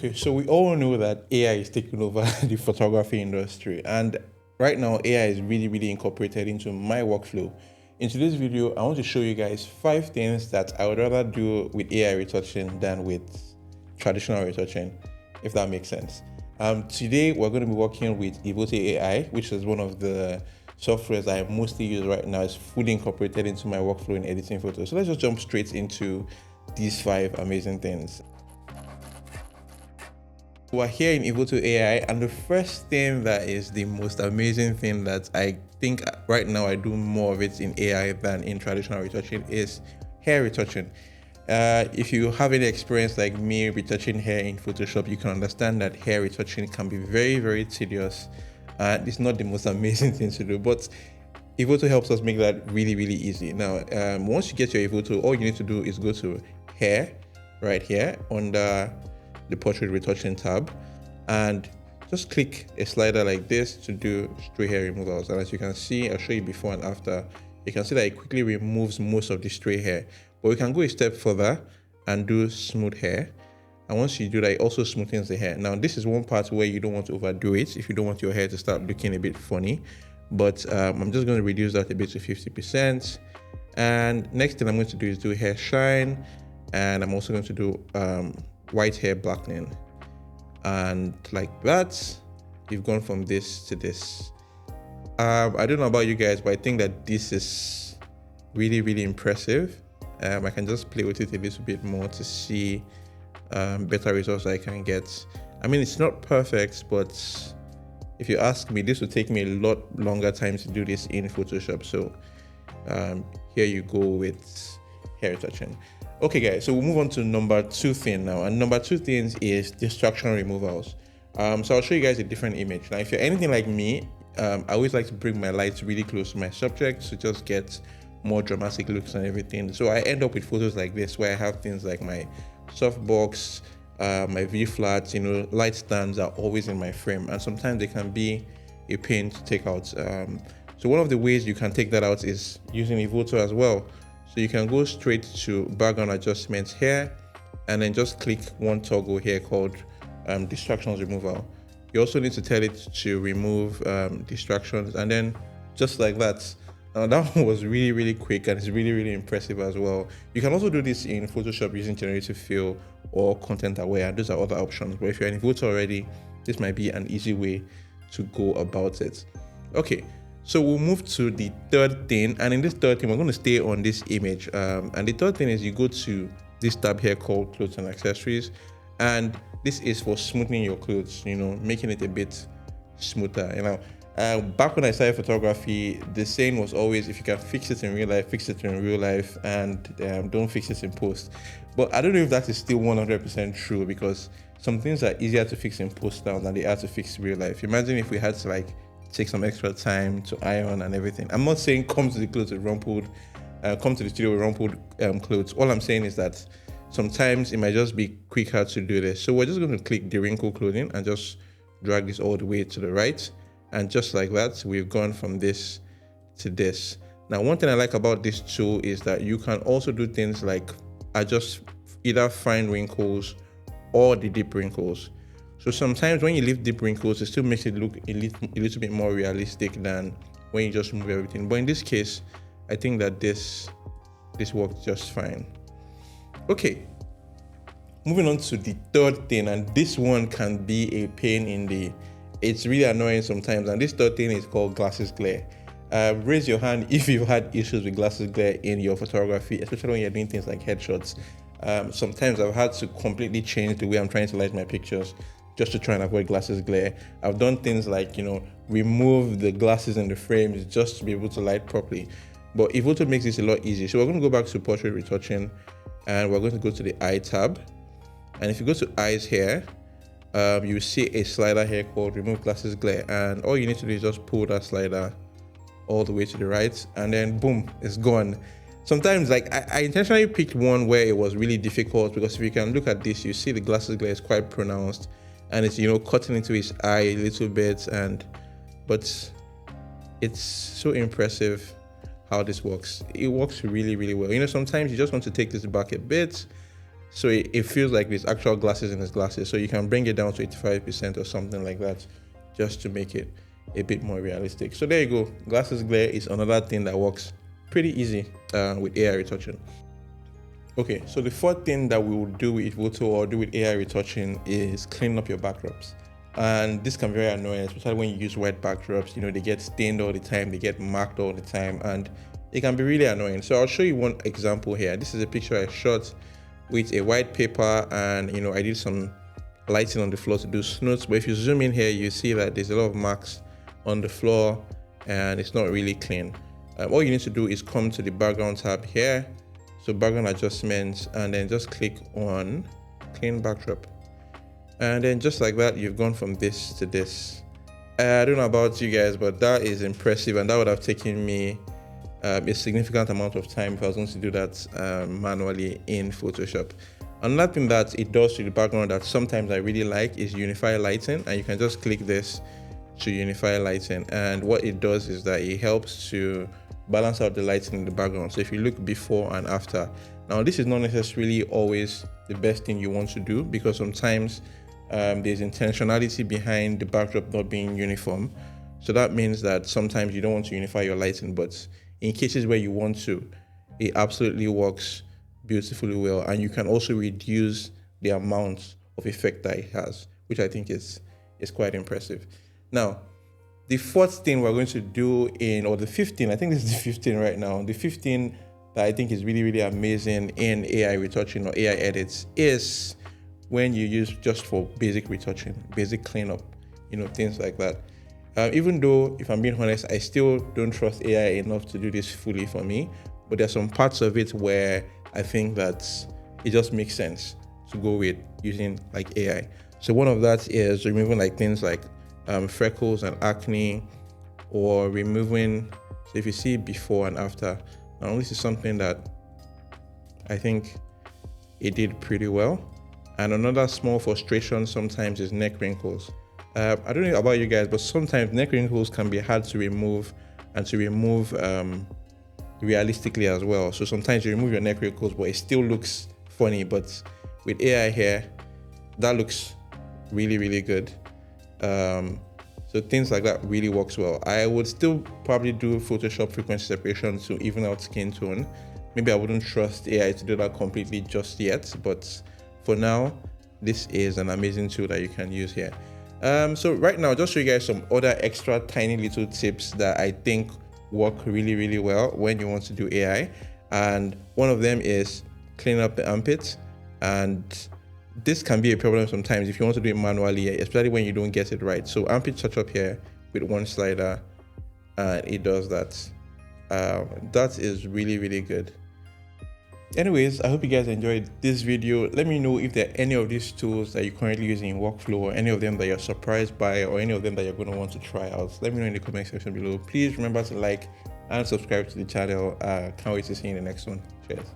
Okay, so we all know that AI is taking over the photography industry, and right now AI is really incorporated into my workflow. In today's video, I want to show you guys 5 things that I would rather do with AI retouching than with traditional retouching, if that makes sense. Today we're going to be working with Evoto AI, which is one of the softwares I mostly use right now. It's fully incorporated into my workflow in editing photos. So let's just jump straight into these 5 amazing things. We're here in Evoto AI, and the first thing that is the most amazing thing that I think right now I do more of it in AI than in traditional retouching is hair retouching. If you have any experience like me retouching hair in Photoshop, you can understand that hair retouching can be very tedious. It's not the most amazing thing to do, but Evoto helps us make that really easy. Now, once you get your Evoto, all you need to do is go to hair right here under the portrait retouching tab and just click a slider like this to do stray hair removals. And as you can see, I'll show you before and after. You can see that it quickly removes most of the stray hair, but we can go a step further and do smooth hair. And once you do that, it also smoothens the hair. Now, this is one part where you don't want to overdo it if you don't want your hair to start looking a bit funny, but I'm just going to reduce that a bit to 50%. And next thing I'm going to do is do hair shine, and I'm also going to do white hair blackening. And like that, you've gone from this to this. I don't know about you guys, but I think that this is really impressive. I can just play with it a little bit more to see better results I can get. I mean, it's not perfect, but if you ask me, this would take me a lot longer time to do this in Photoshop. So here you go with hair retouching. Okay guys, so we'll move on to number 2 thing now, and number 2 things is distraction removals. So I'll show you guys a different image. Now, if you're anything like me, I always like to bring my lights really close to my subject to just get more dramatic looks and everything. So I end up with photos like this where I have things like my softbox, my V-flats, light stands are always in my frame, and sometimes they can be a pain to take out. So one of the ways you can take that out is using Evoto as well. So you can go straight to background adjustments here, and then just click one toggle here called distractions removal. You also need to tell it to remove distractions, and then just like that. Now that one was really quick, and it's really impressive as well. You can also do this in Photoshop using generative fill or content aware. Those are other options, but if you're in Evoto already, this might be an easy way to go about it. Okay. So we'll move to the third thing, and in this third thing, we're going to stay on this image. And the third thing is you go to this tab here called Clothes and Accessories, and this is for smoothing your clothes, making it a bit smoother. Back when I started photography, the saying was always, if you can fix it in real life, fix it in real life, and don't fix it in post. But I don't know if that is still 100% true, because some things are easier to fix in post now than they are to fix in real life. Imagine if we had to take some extra time to iron and everything. I'm not saying come to the clothes with rumpled, come to the studio with rumpled clothes. All I'm saying is that sometimes it might just be quicker to do this. So we're just going to click the wrinkle clothing and just drag this all the way to the right. And just like that, we've gone from this to this. Now, one thing I like about this tool is that you can also do things like adjust either fine wrinkles or the deep wrinkles. So sometimes when you leave deep wrinkles, it still makes it look a little bit more realistic than when you just remove everything. But in this case, I think that this works just fine. Okay, moving on to the third thing, and this one can be a pain in the... It's really annoying sometimes, and this third thing is called glasses glare. Raise your hand if you've had issues with glasses glare in your photography, especially when you're doing things like headshots. Sometimes I've had to completely change the way I'm trying to light my pictures just to try and avoid glasses glare. I've done things like, remove the glasses in the frames just to be able to light properly. But Evoto makes this a lot easier. So we're going to go back to portrait retouching, and we're going to go to the eye tab. And if you go to eyes here, you see a slider here called remove glasses glare. And all you need to do is just pull that slider all the way to the right, and then boom, it's gone. Sometimes I intentionally picked one where it was really difficult, because if you can look at this, you see the glasses glare is quite pronounced, and it's cutting into his eye a little bit, but it's so impressive how this works. It works really well. Sometimes you just want to take this back a bit So it feels like there's actual glasses in his glasses. So you can bring it down to 85% or something like that, just to make it a bit more realistic. So there you go. Glasses glare is another thing that works pretty easy with AI retouching. Okay, so the fourth thing that we will do with Evoto or do with AI retouching is clean up your backdrops. And this can be very annoying, especially when you use white backdrops. You know, they get stained all the time, they get marked all the time, and it can be really annoying. So I'll show you one example here. This is a picture I shot with a white paper, and you know, I did some lighting on the floor to do snoots. But if you zoom in here, you see that there's a lot of marks on the floor and it's not really clean. All you need to do is come to the background tab here, so background adjustments, and then just click on clean backdrop. And then just like that, you've gone from this to this. I don't know about you guys, but that is impressive, and that would have taken me a significant amount of time if I was going to do that manually in Photoshop. Another thing that it does to the background that sometimes I really like is unify lighting, and you can just click this to unify lighting, and what it does is that it helps to balance out the lighting in the background. So if you look before and after, now this is not necessarily always the best thing you want to do, because sometimes there's intentionality behind the backdrop not being uniform. So that means that sometimes you don't want to unify your lighting, but in cases where you want to, it absolutely works beautifully well. And you can also reduce the amount of effect that it has, which I think is quite impressive. Now, the fourth thing we're going to do or the 15, I think this is the 15 right now. The 15 that I think is really, really amazing in AI retouching or AI edits is when you use just for basic retouching, basic cleanup, you know, things like that. Even though, if I'm being honest, I still don't trust AI enough to do this fully for me, but there's some parts of it where I think that it just makes sense to go with using like AI. So one of that is removing like things like freckles and acne, or removing, so if you see before and after, now this is something that I think it did pretty well. And another small frustration sometimes is neck wrinkles. I don't know about you guys, but sometimes neck wrinkles can be hard to remove, and to remove realistically as well. So sometimes you remove your neck wrinkles, but it still looks funny. But with AI here, that looks really, really good. So things like that really works well. I would still probably do Photoshop frequency separation to even out skin tone. Maybe I wouldn't trust AI to do that completely just yet, but for now, this is an amazing tool that you can use here. So right now, I'll just show you guys some other extra tiny little tips that I think work really, really well when you want to do AI. And one of them is clean up the armpits. And this can be a problem sometimes if you want to do it manually, especially when you don't get it right. So armpit touch up here with one slider, and it does that. That is really, really good. Anyways, I hope you guys enjoyed this video. Let me know if there are any of these tools that you're currently using in workflow, or any of them that you're surprised by, or any of them that you're going to want to try out. Let me know in the comment section below. Please remember to like and subscribe to the channel. Can't wait to see you in the next one. Cheers.